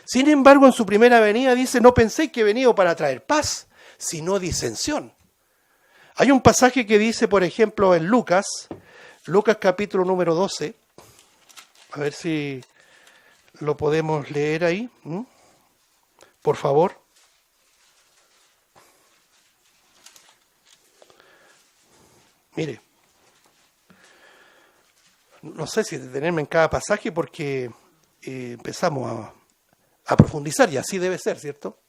Sin embargo, en su primera venida dice, no penséis que he venido para traer paz, sino disensión. Hay un pasaje que dice, por ejemplo, en Lucas capítulo número 12, a ver si lo podemos leer ahí, por favor. Mire, no sé si detenerme en cada pasaje porque empezamos a profundizar y así debe ser, ¿cierto?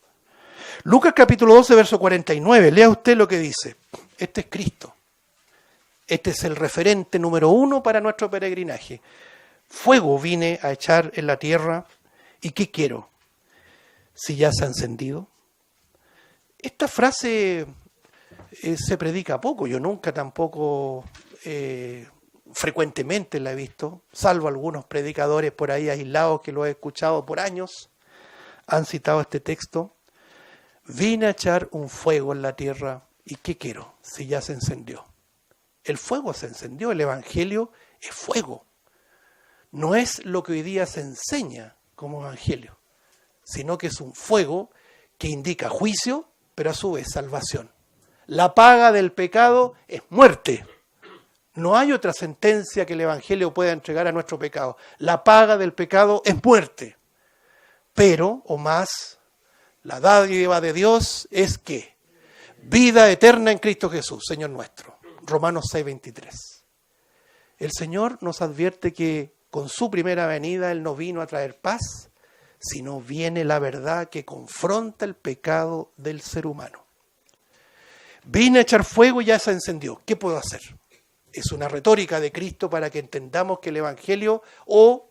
Lucas capítulo 12, verso 49, lea usted lo que dice. Este es Cristo. Este es el referente número 1 para nuestro peregrinaje. Fuego vine a echar en la tierra, ¿y qué quiero? Si ya se ha encendido. Esta frase se predica poco, yo nunca tampoco frecuentemente la he visto, salvo algunos predicadores por ahí aislados que lo he escuchado por años, han citado este texto. Vine a echar un fuego en la tierra, ¿y qué quiero? Si ya se encendió. El fuego se encendió, el Evangelio es fuego. No es lo que hoy día se enseña como Evangelio, sino que es un fuego que indica juicio, pero a su vez salvación. La paga del pecado es muerte. No hay otra sentencia que el Evangelio pueda entregar a nuestro pecado. La paga del pecado es muerte. Pero, o más, la dádiva de Dios es que vida eterna en Cristo Jesús, Señor nuestro. Romanos 6:23. El Señor nos advierte que con su primera venida Él no vino a traer paz, sino viene la verdad que confronta el pecado del ser humano. Vine a echar fuego y ya se encendió. ¿Qué puedo hacer? Es una retórica de Cristo para que entendamos que el Evangelio o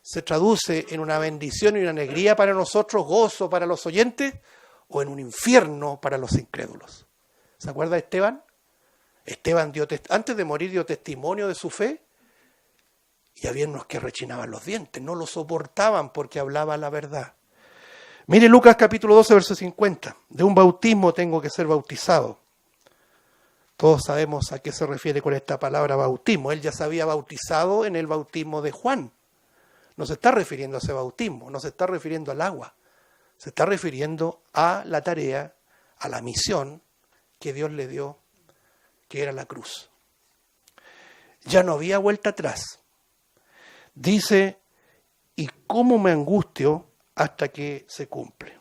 se traduce en una bendición y una alegría para nosotros, gozo para los oyentes, o en un infierno para los incrédulos. ¿Se acuerda de Esteban? Esteban antes de morir dio testimonio de su fe y había unos que rechinaban los dientes, no lo soportaban porque hablaba la verdad. Mire Lucas capítulo 12, verso 50. De un bautismo tengo que ser bautizado. Todos sabemos a qué se refiere con esta palabra bautismo. Él ya se había bautizado en el bautismo de Juan. No se está refiriendo a ese bautismo, no se está refiriendo al agua. Se está refiriendo a la tarea, a la misión que Dios le dio, que era la cruz. Ya no había vuelta atrás. Dice, y cómo me angustio hasta que se cumpla.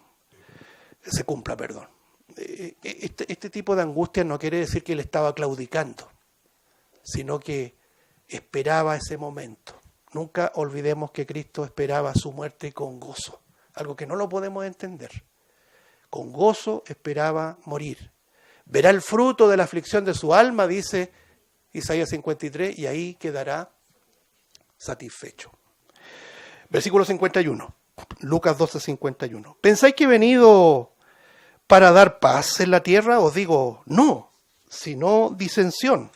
Este tipo de angustia no quiere decir que él estaba claudicando, sino que esperaba ese momento. Nunca olvidemos que Cristo esperaba su muerte con gozo, algo que no lo podemos entender. Con gozo esperaba morir. Verá el fruto de la aflicción de su alma, dice Isaías 53, y ahí quedará satisfecho. Versículo 51, Lucas 12, 51. ¿Pensáis que he venido para dar paz en la tierra? Os digo, no, sino disensión.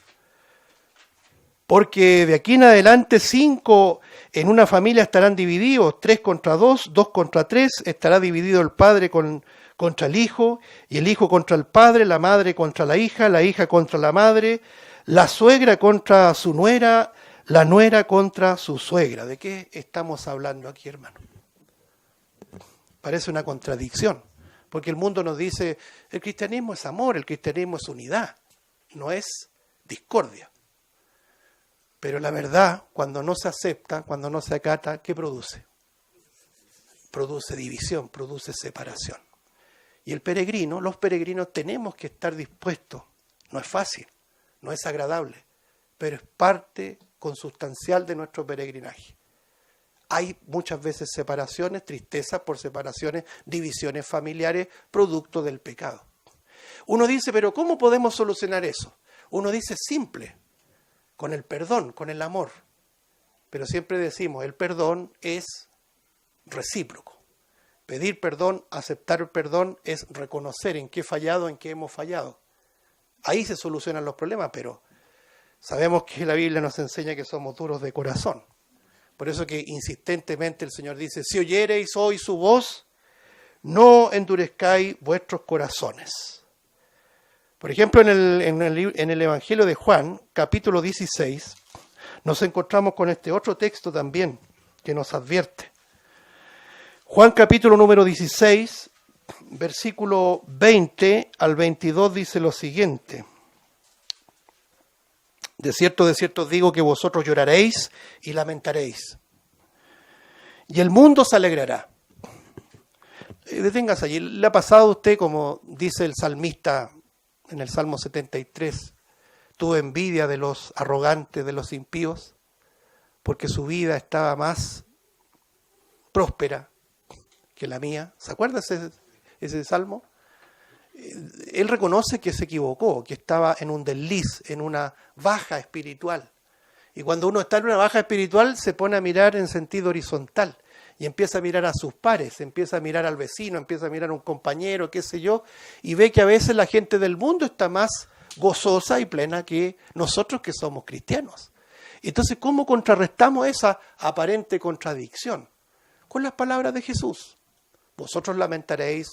Porque de aquí en adelante 5 en una familia estarán divididos, 3 contra 2, 2 contra 3, estará dividido el padre contra el hijo, y el hijo contra el padre, la madre contra la hija contra la madre, la suegra contra su nuera, la nuera contra su suegra. ¿De qué estamos hablando aquí, hermano? Parece una contradicción, porque el mundo nos dice, el cristianismo es amor, el cristianismo es unidad, no es discordia. Pero la verdad, cuando no se acepta, cuando no se acata, ¿qué produce? Produce división, produce separación. Y los peregrinos tenemos que estar dispuestos. No es fácil, no es agradable, pero es parte consustancial de nuestro peregrinaje. Hay muchas veces separaciones, tristezas por separaciones, divisiones familiares, producto del pecado. Uno dice, pero ¿cómo podemos solucionar eso? Uno dice, simple, con el perdón, con el amor. Pero siempre decimos, el perdón es recíproco. Pedir perdón, aceptar el perdón es reconocer en qué he fallado, en qué hemos fallado. Ahí se solucionan los problemas, pero sabemos que la Biblia nos enseña que somos duros de corazón. Por eso que insistentemente el Señor dice, si oyereis hoy su voz, no endurezcáis vuestros corazones. Por ejemplo, en el Evangelio de Juan, capítulo 16, nos encontramos con este otro texto también que nos advierte. Juan capítulo número 16, versículo 20 al 22 dice lo siguiente. De cierto os digo que vosotros lloraréis y lamentaréis, y el mundo se alegrará. Deténgase allí. ¿Le ha pasado a usted, como dice el salmista en el Salmo 73, tuvo envidia de los arrogantes, de los impíos, porque su vida estaba más próspera que la mía? ¿Se acuerda ese salmo? Él reconoce que se equivocó, que estaba en un desliz, en una baja espiritual. Y cuando uno está en una baja espiritual se pone a mirar en sentido horizontal y empieza a mirar a sus pares, empieza a mirar al vecino, empieza a mirar a un compañero, qué sé yo, y ve que a veces la gente del mundo está más gozosa y plena que nosotros que somos cristianos. Entonces, ¿cómo contrarrestamos esa aparente contradicción? Con las palabras de Jesús. Vosotros lamentaréis,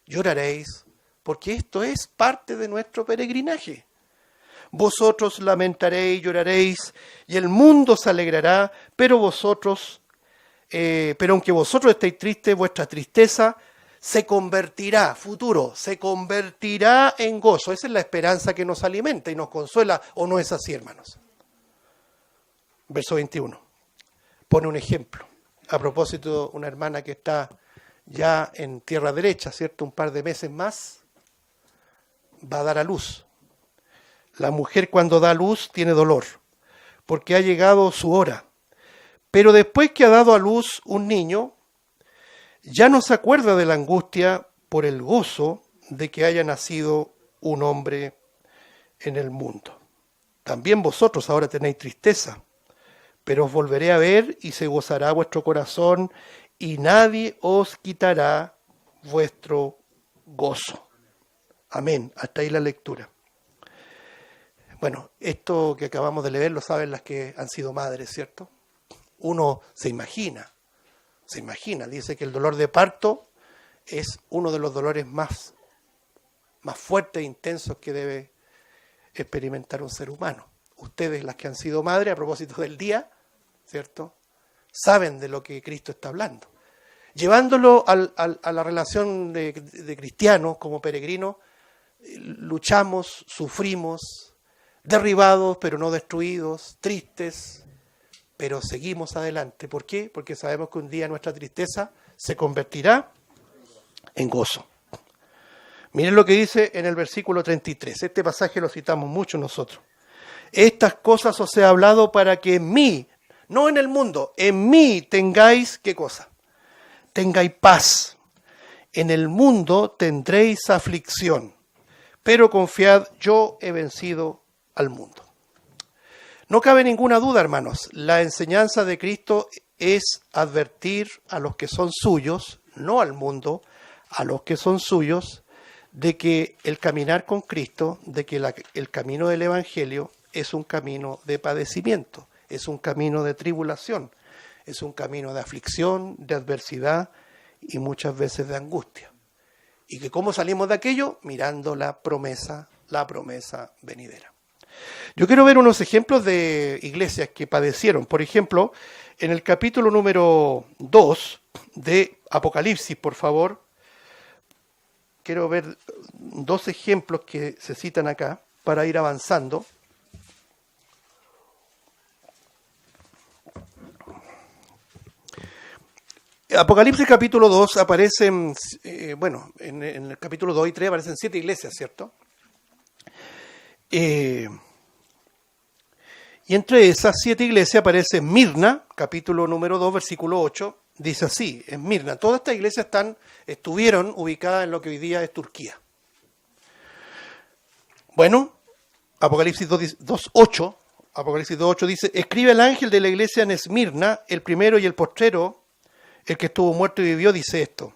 lloraréis, porque esto es parte de nuestro peregrinaje. Vosotros lamentaréis, lloraréis, y el mundo se alegrará, pero aunque vosotros estéis tristes, vuestra tristeza se convertirá, futuro, se convertirá en gozo. Esa es la esperanza que nos alimenta y nos consuela, ¿o no es así, hermanos? Verso 21. Pone un ejemplo. A propósito, una hermana que está ya en tierra derecha, ¿cierto? Un par de meses más, va a dar a luz. La mujer cuando da a luz tiene dolor, porque ha llegado su hora. Pero después que ha dado a luz un niño, Ya no se acuerda de la angustia por el gozo de que haya nacido un hombre en el mundo. También vosotros ahora tenéis tristeza, pero os volveré a ver y se gozará vuestro corazón y nadie os quitará vuestro gozo. Amén. Hasta ahí la lectura. Bueno, esto que acabamos de leer lo saben las que han sido madres, ¿cierto? Uno se imagina, dice que el dolor de parto es uno de los dolores más fuertes e intensos que debe experimentar un ser humano. Ustedes, las que han sido madres, a propósito del día, ¿cierto?, saben de lo que Cristo está hablando. Llevándolo a la relación de cristianos como peregrinos, luchamos, sufrimos, derribados pero no destruidos, tristes, pero seguimos adelante. ¿Por qué? Porque sabemos que un día nuestra tristeza se convertirá en gozo. Miren lo que dice en el versículo 33. Este pasaje lo citamos mucho nosotros. Estas cosas os he hablado para que en mí, no en el mundo, en mí tengáis, ¿qué cosa? Tengáis paz. En el mundo tendréis aflicción, pero confiad, yo he vencido al mundo. No cabe ninguna duda, hermanos, la enseñanza de Cristo es advertir a los que son suyos, no al mundo, a los que son suyos, de que el caminar con Cristo, de que el camino del Evangelio es un camino de padecimiento, es un camino de tribulación, es un camino de aflicción, de adversidad y muchas veces de angustia. ¿Y que cómo salimos de aquello? Mirando la promesa venidera. Yo quiero ver unos ejemplos de iglesias que padecieron. Por ejemplo, en el capítulo número 2 de Apocalipsis, por favor, quiero ver dos ejemplos que se citan acá para ir avanzando. Apocalipsis capítulo 2 aparecen, en el capítulo 2 y 3 aparecen 7 iglesias, ¿cierto? Y entre esas 7 iglesias aparece Mirna, capítulo número 2, versículo 8, dice así, en Mirna. Todas estas iglesias estuvieron ubicadas en lo que hoy día es Turquía. Bueno, Apocalipsis 2.8 dice, escribe el ángel de la iglesia en Esmirna, el primero y el postrero, el que estuvo muerto y vivió, dice esto.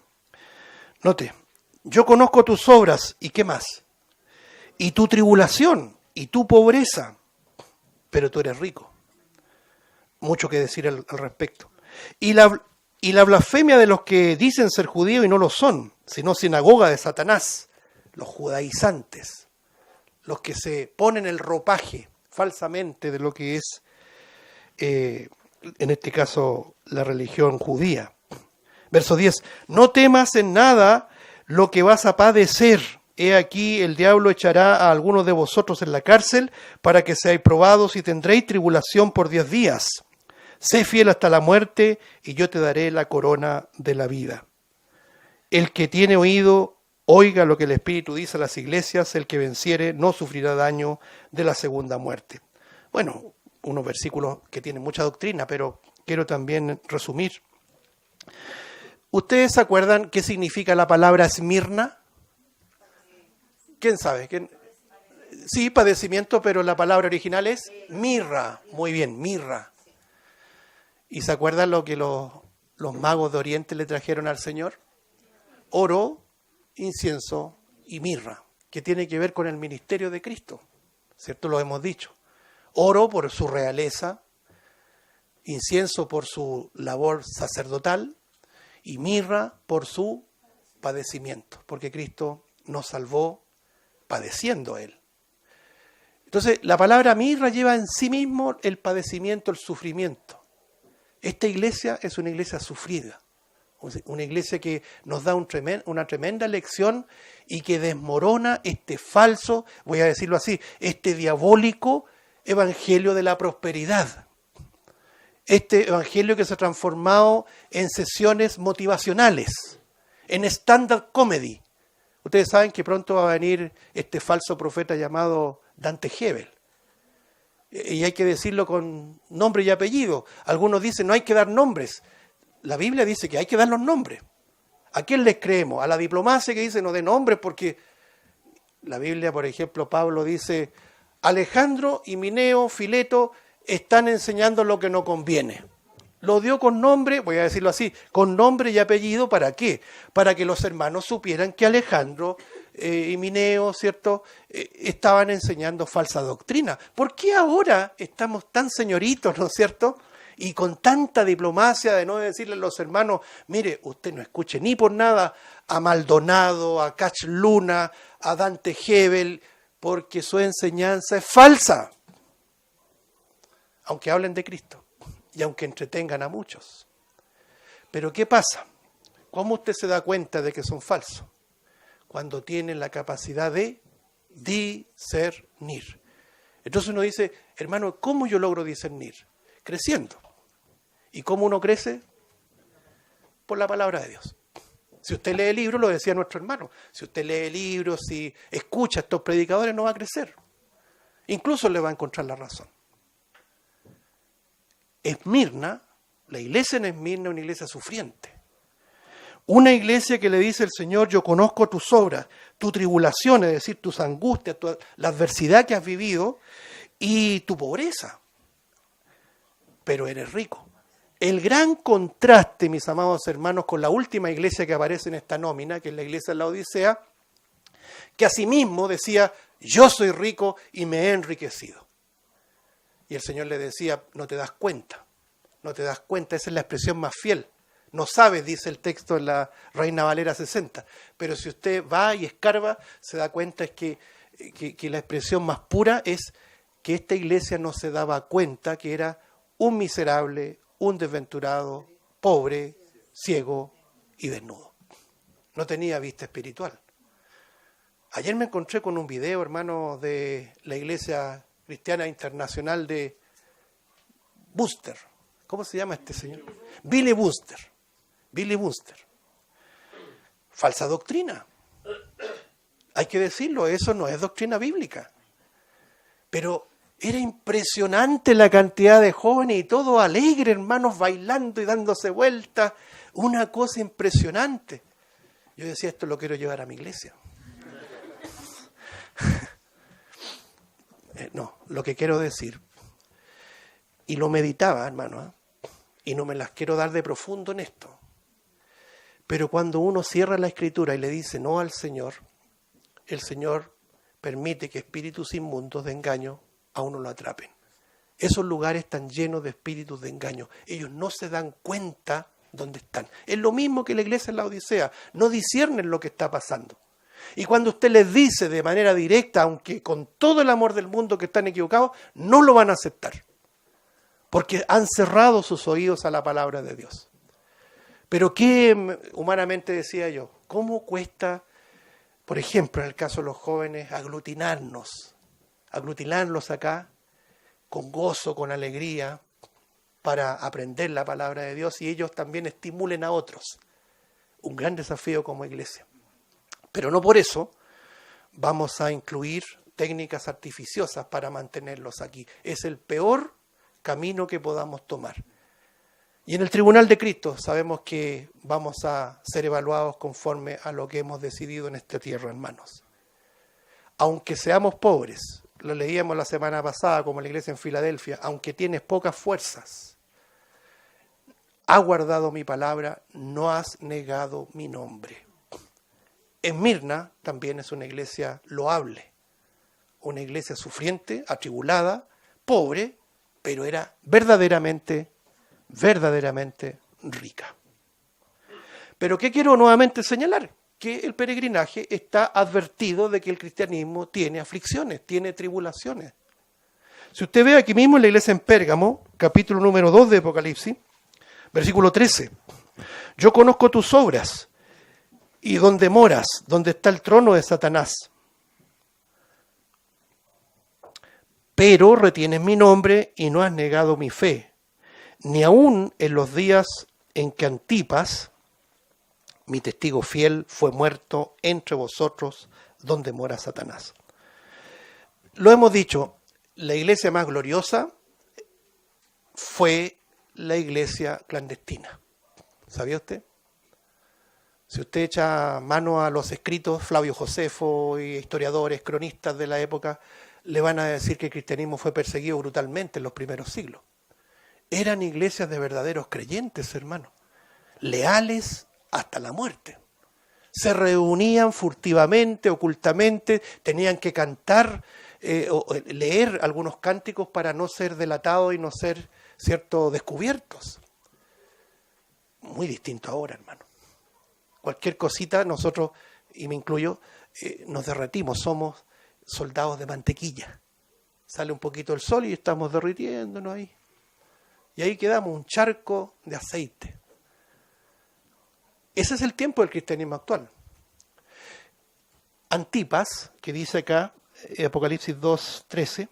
Note, yo conozco tus obras, ¿y qué más? Y tu tribulación, y tu pobreza, pero tú eres rico. Mucho que decir al respecto. Y la blasfemia de los que dicen ser judíos y no lo son, sino sinagoga de Satanás, los judaizantes, los que se ponen el ropaje falsamente de lo que es, en este caso, la religión judía. Verso 10, no temas en nada lo que vas a padecer. He aquí el diablo echará a algunos de vosotros en la cárcel para que seáis probados y tendréis tribulación por 10 días. Sé fiel hasta la muerte y yo te daré la corona de la vida. El que tiene oído, oiga lo que el Espíritu dice a las iglesias, el que venciere no sufrirá daño de la segunda muerte. Bueno, unos versículos que tienen mucha doctrina, pero quiero también resumir. ¿Ustedes se acuerdan qué significa la palabra Esmirna? ¿Quién sabe? Sí, padecimiento, pero la palabra original es mirra. Muy bien, mirra. ¿Y se acuerdan lo que los magos de Oriente le trajeron al Señor? Oro, incienso y mirra, que tiene que ver con el ministerio de Cristo, ¿cierto? Lo hemos dicho. Oro por su realeza, incienso por su labor sacerdotal y mirra por su padecimiento, porque Cristo nos salvó padeciendo Él. Entonces, la palabra mirra lleva en sí mismo el padecimiento, el sufrimiento. Esta iglesia es una iglesia sufrida, una iglesia que nos da una tremenda lección y que desmorona este falso, voy a decirlo así, este diabólico evangelio de la prosperidad. Este evangelio que se ha transformado en sesiones motivacionales, en stand-up comedy. Ustedes saben que pronto va a venir este falso profeta llamado Dante Gebel. Y hay que decirlo con nombre y apellido. Algunos dicen no hay que dar nombres. La Biblia dice que hay que dar los nombres. ¿A quién les creemos? ¿A la diplomacia que dice no de nombres? Porque la Biblia, por ejemplo, Pablo dice, Alejandro, Himeneo, Fileto están enseñando lo que no conviene. Lo dio con nombre, voy a decirlo así, con nombre y apellido, ¿para qué? Para que los hermanos supieran que Alejandro, Himeneo, ¿cierto?, estaban enseñando falsa doctrina. ¿Por qué ahora estamos tan señoritos, ¿no es cierto?, y con tanta diplomacia de no decirle a los hermanos, mire, usted no escuche ni por nada a Maldonado, a Cach Luna, a Dante Hebel, porque su enseñanza es falsa, aunque hablen de Cristo y aunque entretengan a muchos. Pero ¿qué pasa? ¿Cómo usted se da cuenta de que son falsos? Cuando tienen la capacidad de discernir. Entonces uno dice, hermano, ¿cómo yo logro discernir? Creciendo. ¿Y cómo uno crece? Por la palabra de Dios. Si usted lee libros, lo decía nuestro hermano, si usted lee libros, si escucha a estos predicadores, no va a crecer. Incluso le va a encontrar la razón. Esmirna, la iglesia en Esmirna es una iglesia sufriente. Una iglesia que le dice al Señor, yo conozco tus obras, tu tribulación, es decir, tus angustias, la adversidad que has vivido y tu pobreza. Pero eres rico. El gran contraste, mis amados hermanos, con la última iglesia que aparece en esta nómina, que es la iglesia de la Odisea, que asimismo decía, yo soy rico y me he enriquecido. Y el Señor le decía, no te das cuenta, esa es la expresión más fiel. No sabes, dice el texto en la Reina Valera 60, pero si usted va y escarba, se da cuenta es que la expresión más pura es que esta iglesia no se daba cuenta que era un miserable, un desventurado, pobre, ciego y desnudo. No tenía vista espiritual. Ayer me encontré con un video, hermano, de la Iglesia Cristiana Internacional de Booster. ¿Cómo se llama este señor? Billy Booster. Billy Booster. Falsa doctrina. Hay que decirlo, eso no es doctrina bíblica. Pero era impresionante la cantidad de jóvenes y todo alegre, hermanos, bailando y dándose vueltas. Una cosa impresionante. Yo decía, esto lo quiero llevar a mi iglesia. No, lo que quiero decir, y lo meditaba, hermano, y no me las quiero dar de profundo en esto, pero cuando uno cierra la Escritura y le dice no al Señor, el Señor permite que espíritus inmundos de engaño a uno lo atrapen. Esos lugares están llenos de espíritus de engaño. Ellos no se dan cuenta dónde están. Es lo mismo que la iglesia en la Odisea. No disciernen lo que está pasando. Y cuando usted les dice de manera directa, aunque con todo el amor del mundo que están equivocados, no lo van a aceptar. Porque han cerrado sus oídos a la palabra de Dios. Pero ¿qué humanamente decía yo? ¿Cómo cuesta, por ejemplo, en el caso de los jóvenes, aglutinarlos acá con gozo, con alegría, para aprender la palabra de Dios y ellos también estimulen a otros? Un gran desafío como iglesia. Pero no por eso vamos a incluir técnicas artificiosas para mantenerlos aquí. Es el peor camino que podamos tomar. Y en el tribunal de Cristo sabemos que vamos a ser evaluados conforme a lo que hemos decidido en esta tierra, hermanos. Aunque seamos pobres, lo leíamos la semana pasada como la iglesia en Filadelfia, aunque tienes pocas fuerzas, has guardado mi palabra, no has negado mi nombre. Esmirna también es una iglesia loable, una iglesia sufriente, atribulada, pobre, pero era verdaderamente rica. Pero ¿qué quiero nuevamente señalar? Que el peregrinaje está advertido de que el cristianismo tiene aflicciones, tiene tribulaciones. Si usted ve aquí mismo en la iglesia en Pérgamo, capítulo número 2 de Apocalipsis, versículo 13, yo conozco tus obras y donde moras, donde está el trono de Satanás. Pero retienes mi nombre y no has negado mi fe, ni aun en los días en que Antipas, mi testigo fiel, fue muerto entre vosotros, donde mora Satanás. Lo hemos dicho, la iglesia más gloriosa fue la iglesia clandestina. ¿Sabía usted? Si usted echa mano a los escritos, Flavio Josefo y historiadores, cronistas de la época, le van a decir que el cristianismo fue perseguido brutalmente en los primeros siglos. Eran iglesias de verdaderos creyentes, hermano, leales hasta la muerte. Se reunían furtivamente, ocultamente, tenían que cantar o leer algunos cánticos para no ser delatados y no ser, cierto, descubiertos. Muy distinto ahora, hermano. Cualquier cosita, nosotros, y me incluyo, nos derretimos, somos soldados de mantequilla. Sale un poquito el sol y estamos derritiéndonos ahí. Y ahí quedamos, un charco de aceite. Ese es el tiempo del cristianismo actual. Antipas, que dice acá, Apocalipsis 2:13,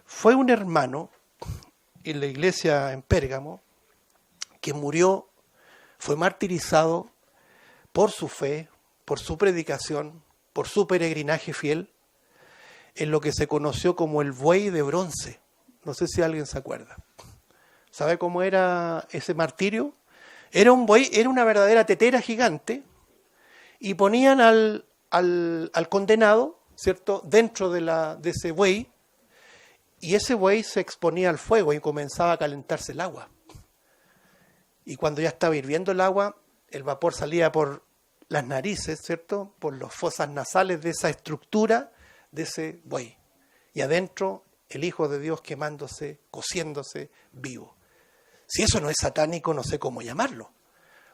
fue un hermano en la iglesia en Pérgamo que murió, fue martirizado por su fe, por su predicación, por su peregrinaje fiel, en lo que se conoció como el buey de bronce. No sé si alguien se acuerda. ¿Sabe cómo era ese martirio? Era un buey, era una verdadera tetera gigante, y ponían al condenado, ¿cierto?, dentro de ese buey, y ese buey se exponía al fuego y comenzaba a calentarse el agua. Y cuando ya estaba hirviendo el agua, el vapor salía por las narices, ¿cierto?, por las fosas nasales de esa estructura de ese buey. Y adentro el Hijo de Dios quemándose, cociéndose vivo. Si eso no es satánico, no sé cómo llamarlo.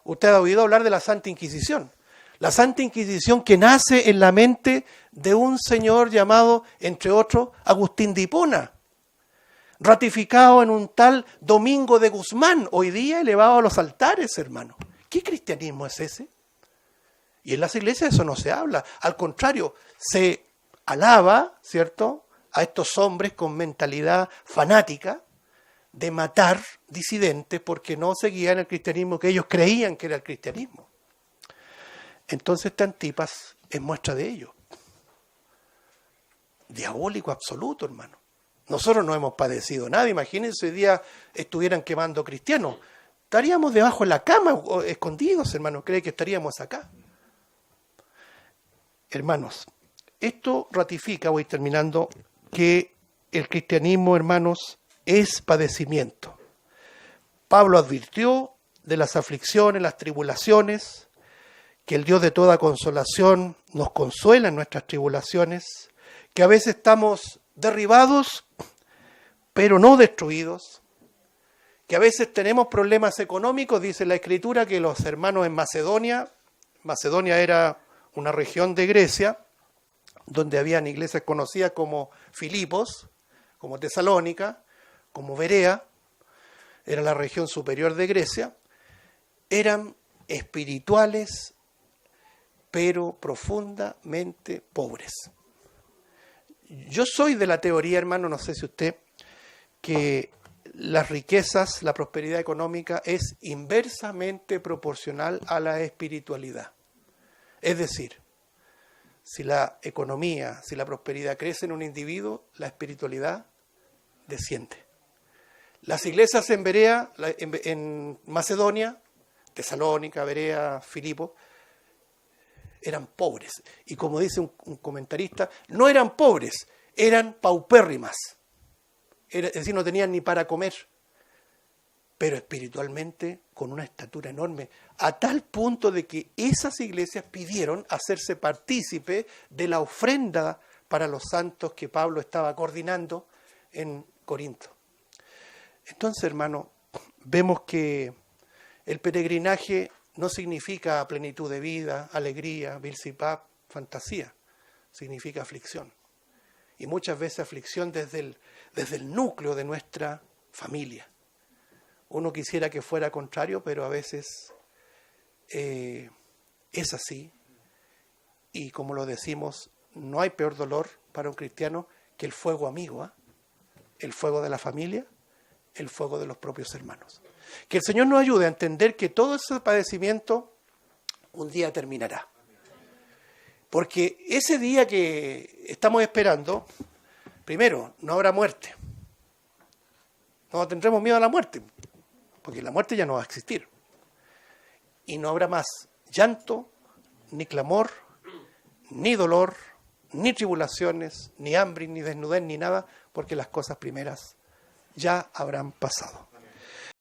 Usted ha oído hablar de la Santa Inquisición. La Santa Inquisición que nace en la mente de un señor llamado, entre otros, Agustín de Hipona, ratificado en un tal Domingo de Guzmán, hoy día elevado a los altares, hermano. ¿Qué cristianismo es ese? Y en las iglesias eso no se habla. Al contrario, se alaba, ¿cierto?, a estos hombres con mentalidad fanática de matar disidentes porque no seguían el cristianismo que ellos creían que era el cristianismo. Entonces este Antipas es muestra de ello. Diabólico absoluto, hermano. Nosotros no hemos padecido nada. Imagínense, hoy día estuvieran quemando cristianos. Estaríamos debajo de la cama, escondidos, hermano. ¿Cree que estaríamos acá? Hermanos, esto ratifica, voy terminando, que el cristianismo, hermanos, es padecimiento. Pablo advirtió de las aflicciones, las tribulaciones, que el Dios de toda consolación nos consuela en nuestras tribulaciones, que a veces estamos derribados, pero no destruidos, que a veces tenemos problemas económicos. Dice la Escritura que los hermanos en Macedonia era una región de Grecia, donde habían iglesias conocidas como Filipos, como Tesalónica, como Berea, era la región superior de Grecia, eran espirituales, pero profundamente pobres. Yo soy de la teoría, hermano, no sé si usted, que las riquezas, la prosperidad económica es inversamente proporcional a la espiritualidad. Es decir, si la economía, si la prosperidad crece en un individuo, la espiritualidad desciende. Las iglesias en Berea, en Macedonia, Tesalónica, Berea, Filipo, eran pobres. Y como dice un comentarista, no eran pobres, eran paupérrimas. Es decir, no tenían ni para comer. Pero espiritualmente con una estatura enorme, a tal punto de que esas iglesias pidieron hacerse partícipe de la ofrenda para los santos que Pablo estaba coordinando en Corinto. Entonces, hermano, vemos que el peregrinaje no significa plenitud de vida, alegría, vilsipap, fantasía, significa aflicción. Y muchas veces aflicción desde el núcleo de nuestra familia. Uno quisiera que fuera contrario, pero a veces es así. Y como lo decimos, no hay peor dolor para un cristiano que el fuego amigo, ¿eh? El fuego de la familia, el fuego de los propios hermanos. Que el Señor nos ayude a entender que todo ese padecimiento un día terminará. Porque ese día que estamos esperando, primero, no habrá muerte. No tendremos miedo a la muerte, porque la muerte ya no va a existir. Y no habrá más llanto, ni clamor, ni dolor, ni tribulaciones, ni hambre, ni desnudez, ni nada, porque las cosas primeras ya habrán pasado.